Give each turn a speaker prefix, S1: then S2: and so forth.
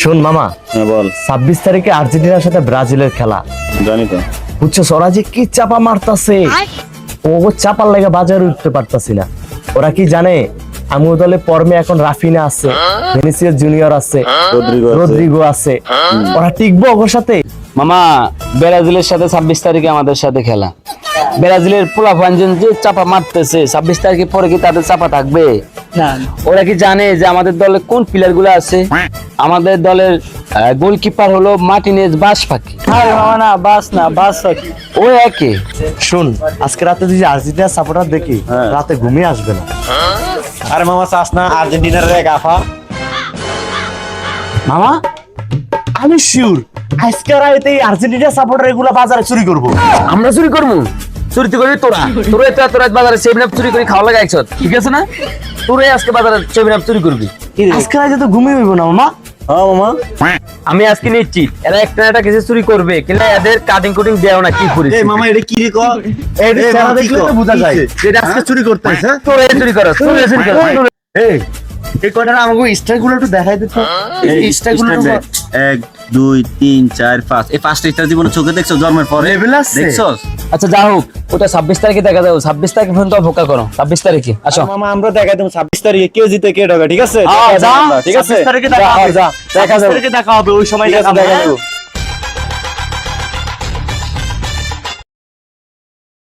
S1: শোন মামা,
S2: হ্যাঁ বল।
S1: 26 তারিখে আর্জেন্টিনার সাথে ব্রাজিলের খেলা,
S2: জানি তো।
S1: বুঝছো? ওরা যে কি চাপা মারতাছে, ও চাপার লাগে বাজারে উঠতে পারতাছি না। ওরা কি জানে আমুর দলে পর্মে এখন রাফিনা আছে, ভিনিসিয়াস জুনিয়র আছে, রদ্রিগো আছে, ওরা টিকবো ওর সাথে?
S3: মামা ব্রাজিলের সাথে 26 তারিখে আমাদের সাথে খেলা। ব্রাজিলের পোলাপান যে চাপা মারতেছে, 26 তারিখে পরে কি তাদের চাপা থাকবে?
S4: না
S3: ওরা কি জানে যে আমাদের দলে কোন প্লেয়ার গুলো আছে? আমাদের দলের গোলকিপার হলো মার্টিনেজ বাসপাখি।
S4: আরে মামা না, বাস না, বাস পাখি।
S3: ও একে
S1: শোন, আজকে রাতে যদি আর্জেন্টিনার সাপোর্টার দেখি, রাতে ঘুমিয়ে আসবে না।
S2: আরে মামা চাস না আর্জেন্টিনার এক আফা।
S1: মামা আমি শিওর আজকে রাতে এই আর্জেন্টিনার সাপোর্টার এগুলো বাজারে চুরি করবো।
S3: আমরা চুরি করবো? চুরি তো করবি তোরা। তোরা তোরা বাজারে সেভেন আপ চুরি করে খাওয়া লাগে একসাথে, ঠিক আছে না? তোরাই আজকে বাজারে সেভেন আপ চুরি করবি।
S1: আজকে রাতে তো ঘুমিয়ে হইব না মামা।
S2: হ্যাঁ মামা,
S3: আমি আজকে নিচ্ছি এরা একটা একটা কিছু চুরি করবে, কিন্তু এদের কাটিং কুটিং দেও না কি করিস?
S2: এই মামা এটা কি রে কর?
S1: এই চেহারা দেখলে তো বোঝা যায়
S2: এটা আজকে চুরি করতেছে।
S3: তোরা চুরি করো, তোরা চুরি করো।
S1: এই এই কয়টা আমাকে স্টাইল গুলো একটু দেখাই দিত। এই স্টাইল গুলো
S2: 1 2 3 4 5 এই পাঁচটা স্টার জীবনে চোখে দেখছো জন্মের পরে?
S1: লেভেল আছে।
S2: দেখছস?
S3: আচ্ছা যা হোক, ওটা 26 তারিখে দেখা যাবে। 26 তারিখ পর্যন্ত অপেক্ষা করো। 26 তারিখে আসো।
S2: মামা আমরা দেখাই দেব 26 তারিখে কে জিতে কে ঢোকে, ঠিক আছে?
S1: যা,
S2: ঠিক আছে
S1: 26 তারিখে দেখা হবে।
S3: যা, দেখা
S1: 26
S3: যাবে।
S1: তারিখে দেখা হবে, ওই সময়
S2: ঠিক আছে,
S1: দেখা
S2: দেখা
S1: হবে।
S2: যাবে।